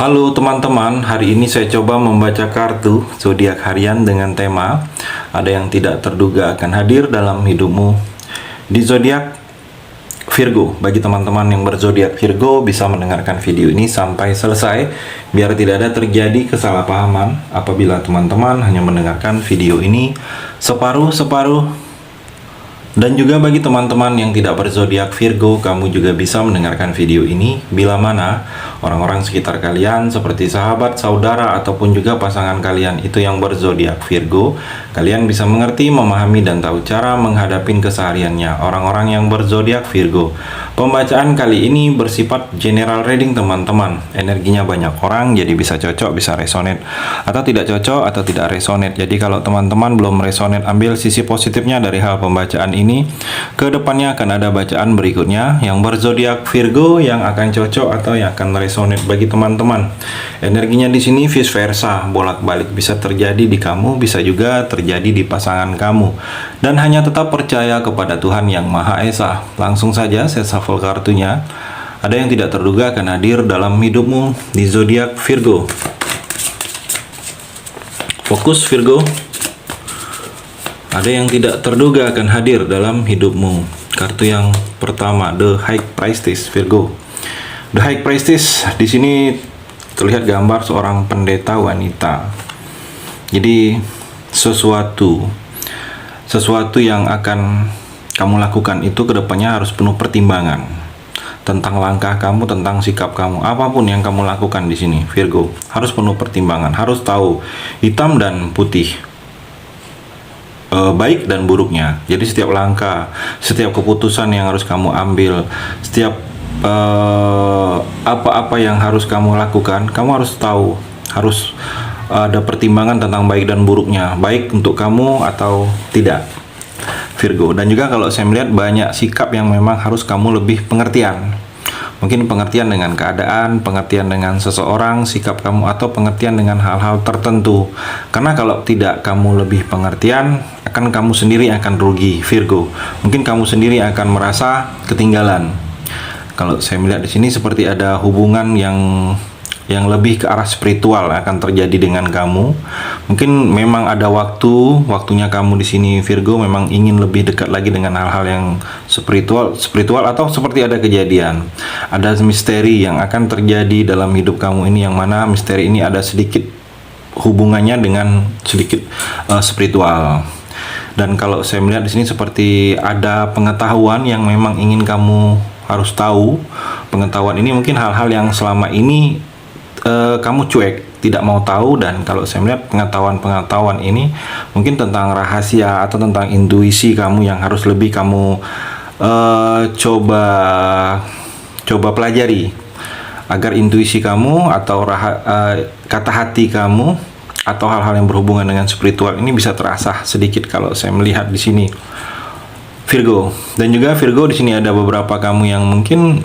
Halo teman-teman, hari ini saya coba membaca kartu zodiak harian dengan tema ada yang tidak terduga akan hadir dalam hidupmu di zodiak Virgo. Bagi teman-teman yang berzodiak Virgo bisa mendengarkan video ini sampai selesai biar tidak ada terjadi kesalahpahaman apabila teman-teman hanya mendengarkan video ini separuh-separuh. Dan juga bagi teman-teman yang tidak berzodiak Virgo, kamu juga bisa mendengarkan video ini bila mana orang-orang sekitar kalian seperti sahabat, saudara, ataupun juga pasangan kalian itu yang berzodiak Virgo. Kalian bisa mengerti, memahami, dan tahu cara menghadapi kesehariannya orang-orang yang berzodiak Virgo. Pembacaan kali ini bersifat general reading teman-teman. Energinya banyak orang, jadi bisa cocok, bisa resonate, atau tidak cocok, atau tidak resonate. Jadi kalau teman-teman belum resonate, ambil sisi positifnya dari hal pembacaan ini. Kedepannya akan ada bacaan berikutnya yang berzodiak Virgo yang akan cocok atau yang akan resonate bagi teman-teman. Energinya di sini vice versa, bolak-balik, bisa terjadi di kamu, bisa juga terjadi di pasangan kamu. Dan hanya tetap percaya kepada Tuhan yang Maha Esa. Langsung saja saya shuffle kartunya. Ada yang tidak terduga akan hadir dalam hidupmu di zodiak Virgo. Fokus Virgo. Ada yang tidak terduga akan hadir dalam hidupmu. Kartu yang pertama, The High Priestess Virgo. The High Priestess di sini terlihat gambar seorang pendeta wanita. Jadi sesuatu yang akan kamu lakukan itu kedepannya harus penuh pertimbangan tentang langkah kamu, tentang sikap kamu, apapun yang kamu lakukan di sini, Virgo, harus penuh pertimbangan, harus tahu hitam dan putih, baik dan buruknya. Jadi setiap langkah, setiap keputusan yang harus kamu ambil, setiap apa-apa yang harus kamu lakukan, kamu harus tahu, harus ada pertimbangan tentang baik dan buruknya, baik untuk kamu atau tidak, Virgo. Dan juga kalau saya melihat banyak sikap yang memang harus kamu lebih pengertian. Mungkin pengertian dengan keadaan, pengertian dengan seseorang, sikap kamu, atau pengertian dengan hal-hal tertentu. Karena kalau tidak kamu lebih pengertian, akan kamu sendiri akan rugi, Virgo. Mungkin kamu sendiri akan merasa ketinggalan. Kalau saya melihat di sini seperti ada hubungan yang lebih ke arah spiritual akan terjadi dengan kamu. Mungkin memang ada waktunya kamu di sini, Virgo, memang ingin lebih dekat lagi dengan hal-hal yang spiritual, atau seperti ada kejadian, ada misteri yang akan terjadi dalam hidup kamu ini, yang mana misteri ini ada sedikit hubungannya dengan sedikit spiritual. Dan kalau saya melihat di sini seperti ada pengetahuan yang memang ingin kamu harus tahu. Pengetahuan ini mungkin hal-hal yang selama ini kamu cuek, tidak mau tahu. Dan kalau saya melihat pengetahuan ini mungkin tentang rahasia atau tentang intuisi kamu yang harus lebih kamu coba pelajari, agar intuisi kamu atau kata hati kamu atau hal-hal yang berhubungan dengan spiritual ini bisa terasah sedikit kalau saya melihat di sini, Virgo. Dan juga Virgo, di sini ada beberapa kamu yang mungkin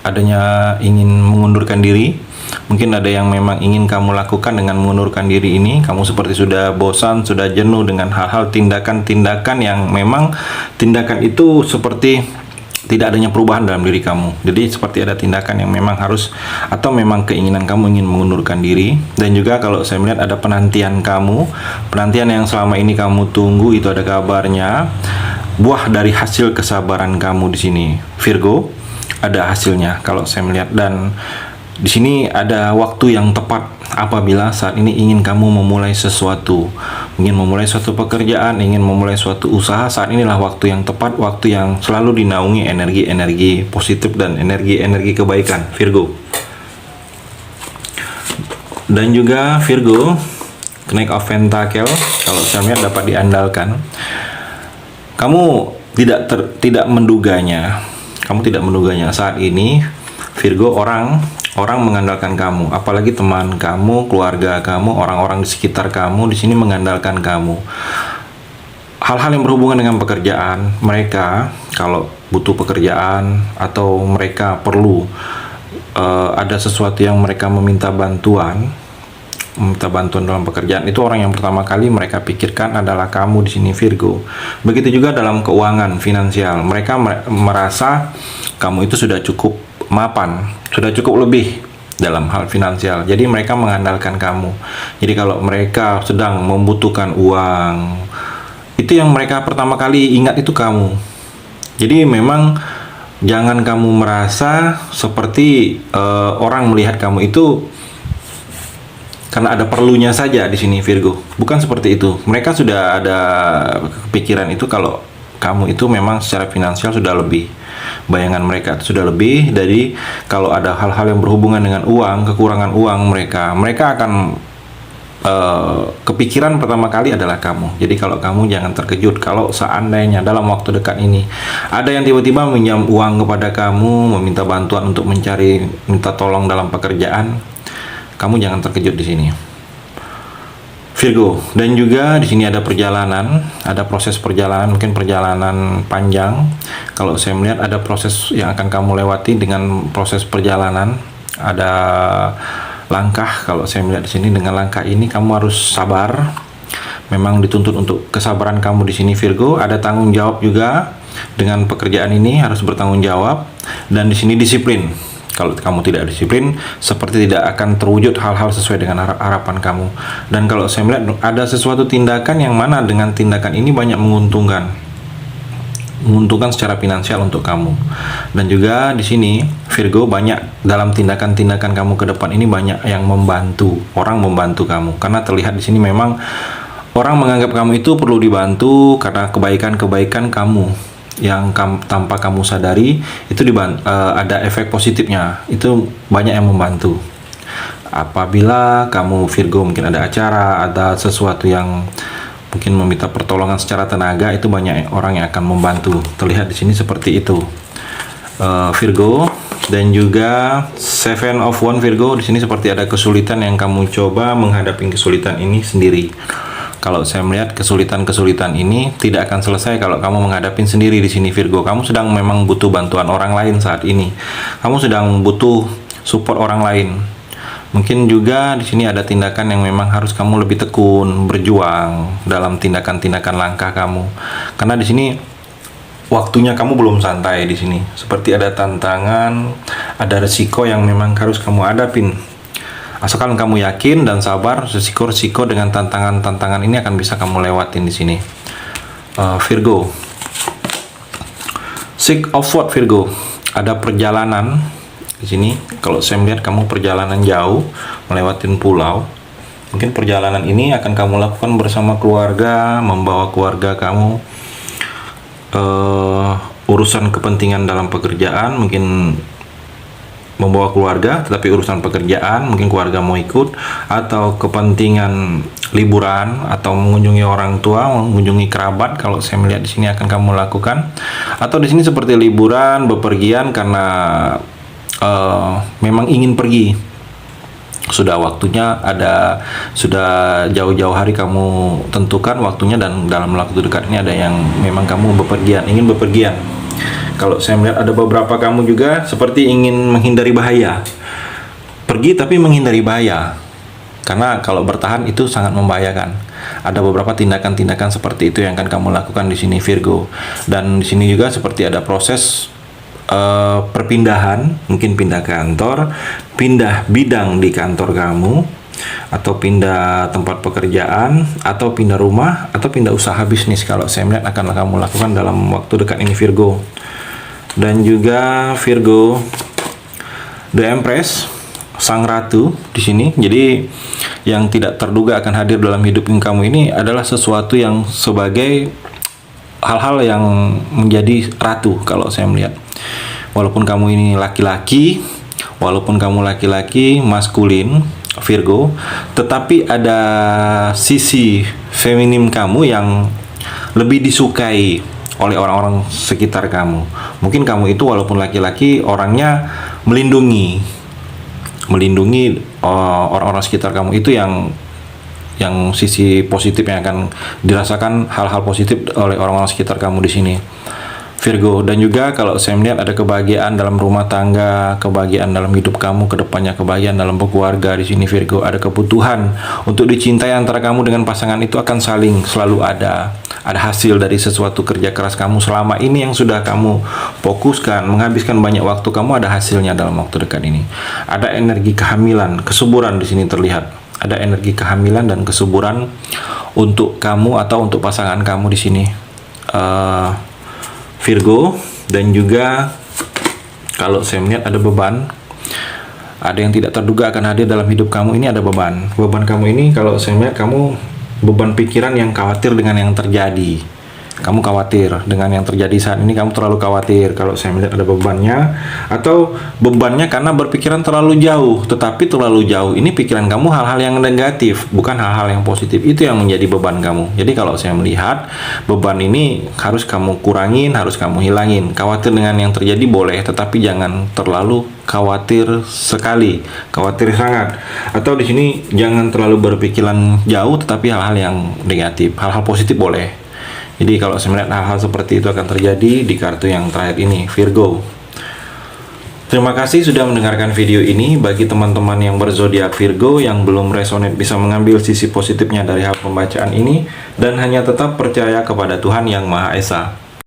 adanya ingin mengundurkan diri. Mungkin ada yang memang ingin kamu lakukan dengan mengundurkan diri ini. Kamu seperti sudah bosan, sudah jenuh dengan hal-hal tindakan-tindakan yang memang tindakan itu seperti tidak adanya perubahan dalam diri kamu. Jadi seperti ada tindakan yang memang harus, atau memang keinginan kamu ingin mengundurkan diri. Dan juga kalau saya melihat ada penantian kamu, penantian yang selama ini kamu tunggu, itu ada kabarnya, buah dari hasil kesabaran kamu di sini, Virgo, ada hasilnya kalau saya melihat. Dan di sini ada waktu yang tepat apabila saat ini ingin kamu memulai sesuatu, ingin memulai suatu pekerjaan, ingin memulai suatu usaha. Saat inilah waktu yang tepat, waktu yang selalu dinaungi energi-energi positif dan energi-energi kebaikan, Virgo. Dan juga Virgo, Knight of Pentacle kalau saya melihat dapat diandalkan. Kamu tidak menduganya. Kamu tidak menduganya saat ini, Virgo. Orang mengandalkan kamu, apalagi teman kamu, keluarga kamu, orang-orang di sekitar kamu di sini mengandalkan kamu. Hal-hal yang berhubungan dengan pekerjaan, mereka kalau butuh pekerjaan atau mereka perlu ada sesuatu yang mereka meminta bantuan dalam pekerjaan, itu orang yang pertama kali mereka pikirkan adalah kamu di sini, Virgo. Begitu juga dalam keuangan finansial, mereka merasa kamu itu sudah cukup mapan, sudah cukup lebih dalam hal finansial. Jadi mereka mengandalkan kamu. Jadi kalau mereka sedang membutuhkan uang, itu yang mereka pertama kali ingat itu kamu. Jadi memang jangan kamu merasa seperti orang melihat kamu itu karena ada perlunya saja di sini, Virgo. Bukan seperti itu. Mereka sudah ada pikiran itu kalau kamu itu memang secara finansial sudah lebih. Bayangan mereka itu sudah lebih dari kalau ada hal-hal yang berhubungan dengan uang, kekurangan uang mereka akan kepikiran pertama kali adalah kamu. Jadi kalau kamu jangan terkejut kalau seandainya dalam waktu dekat ini ada yang tiba-tiba meminjam uang kepada kamu, meminta bantuan untuk minta tolong dalam pekerjaan, kamu jangan terkejut di sini, Virgo. Dan juga di sini ada perjalanan, ada proses perjalanan, mungkin perjalanan panjang. Kalau saya melihat ada proses yang akan kamu lewati dengan proses perjalanan, ada langkah. Kalau saya melihat di sini dengan langkah ini kamu harus sabar. Memang dituntut untuk kesabaran kamu di sini, Virgo. Ada tanggung jawab juga dengan pekerjaan ini, harus bertanggung jawab. Dan di sini disiplin. Kalau kamu tidak disiplin, seperti tidak akan terwujud hal-hal sesuai dengan harapan kamu. Dan kalau saya melihat ada sesuatu tindakan yang mana dengan tindakan ini banyak menguntungkan secara finansial untuk kamu. Dan juga di sini, Virgo, banyak dalam tindakan-tindakan kamu ke depan ini banyak yang orang membantu kamu. Karena terlihat di sini memang orang menganggap kamu itu perlu dibantu karena kebaikan-kebaikan kamu yang tanpa kamu sadari itu ada efek positifnya. Itu banyak yang membantu. Apabila kamu, Virgo, mungkin ada acara, ada sesuatu yang mungkin meminta pertolongan secara tenaga, itu banyak orang yang akan membantu. Terlihat di sini seperti itu, Virgo. Dan juga Seven of Wands, Virgo. Di sini seperti ada kesulitan yang kamu coba menghadapi kesulitan ini sendiri. Kalau saya melihat kesulitan-kesulitan ini tidak akan selesai kalau kamu menghadapi sendiri di sini, Virgo. Kamu sedang memang butuh bantuan orang lain saat ini. Kamu sedang butuh support orang lain. Mungkin juga di sini ada tindakan yang memang harus kamu lebih tekun, berjuang dalam tindakan-tindakan langkah kamu. Karena di sini waktunya kamu belum santai di sini. Seperti ada tantangan, ada resiko yang memang harus kamu hadapin. Asalkan kamu yakin dan sabar, resiko-resiko dengan tantangan-tantangan ini akan bisa kamu lewatin di sini, Virgo. Six of Swords, Virgo. Ada perjalanan di sini. Kalau saya melihat kamu perjalanan jauh, melewatin pulau. Mungkin perjalanan ini akan kamu lakukan bersama keluarga, membawa keluarga kamu. Urusan kepentingan dalam pekerjaan, mungkin membawa keluarga, tetapi urusan pekerjaan mungkin keluarga mau ikut, atau kepentingan liburan, atau mengunjungi orang tua, mengunjungi kerabat. Kalau saya melihat di sini akan kamu lakukan, atau di sini seperti liburan, bepergian karena memang ingin pergi. Sudah waktunya sudah jauh-jauh hari kamu tentukan waktunya, dan dalam waktu dekat ini ada yang memang kamu ingin bepergian. Kalau saya melihat ada beberapa kamu juga seperti ingin menghindari bahaya. Pergi tapi menghindari bahaya. Karena kalau bertahan itu sangat membahayakan. Ada beberapa tindakan-tindakan seperti itu yang akan kamu lakukan di sini, Virgo. Dan di sini juga seperti ada proses perpindahan, mungkin pindah kantor, pindah bidang di kantor kamu, atau pindah tempat pekerjaan, atau pindah rumah, atau pindah usaha bisnis. Kalau saya melihat akan kamu lakukan dalam waktu dekat ini, Virgo. Dan juga Virgo, The Empress, Sang Ratu di sini. Jadi yang tidak terduga akan hadir dalam hidup kamu ini adalah sesuatu yang sebagai hal-hal yang menjadi ratu. Kalau saya melihat, walaupun kamu ini laki-laki, maskulin, Virgo, tetapi ada sisi feminim kamu yang lebih disukai oleh orang-orang sekitar kamu. Mungkin kamu itu walaupun laki-laki, orangnya melindungi orang-orang sekitar kamu. Itu yang sisi positif yang akan dirasakan, hal-hal positif oleh orang-orang sekitar kamu di sini, Virgo. Dan juga kalau saya melihat ada kebahagiaan dalam rumah tangga, kebahagiaan dalam hidup kamu, kedepannya kebahagiaan dalam keluarga di sini Virgo. Ada kebutuhan untuk dicintai antara kamu dengan pasangan itu akan saling selalu ada hasil dari sesuatu kerja keras kamu selama ini yang sudah kamu fokuskan, menghabiskan banyak waktu kamu, ada hasilnya dalam waktu dekat ini. Ada energi kehamilan, kesuburan di sini terlihat. Ada energi kehamilan dan kesuburan untuk kamu atau untuk pasangan kamu di sini. Virgo. Dan juga kalau saya melihat ada beban, ada yang tidak terduga akan hadir dalam hidup kamu. Ini ada beban kamu ini, kalau saya melihat kamu beban pikiran yang khawatir dengan yang terjadi. Kamu khawatir dengan yang terjadi saat ini, kamu terlalu khawatir. Kalau saya melihat ada bebannya, atau bebannya karena berpikiran terlalu jauh. Tetapi terlalu jauh ini pikiran kamu hal-hal yang negatif, bukan hal-hal yang positif. Itu yang menjadi beban kamu. Jadi kalau saya melihat beban ini harus kamu kurangin, harus kamu hilangin. Khawatir dengan yang terjadi boleh, tetapi jangan terlalu khawatir sekali, khawatir sangat. Atau di sini jangan terlalu berpikiran jauh, tetapi hal-hal yang negatif. Hal-hal positif boleh. Jadi kalau saya melihat hal-hal seperti itu akan terjadi di kartu yang terakhir ini, Virgo. Terima kasih sudah mendengarkan video ini. Bagi teman-teman yang berzodiak Virgo yang belum resonate, bisa mengambil sisi positifnya dari hal pembacaan ini dan hanya tetap percaya kepada Tuhan Yang Maha Esa.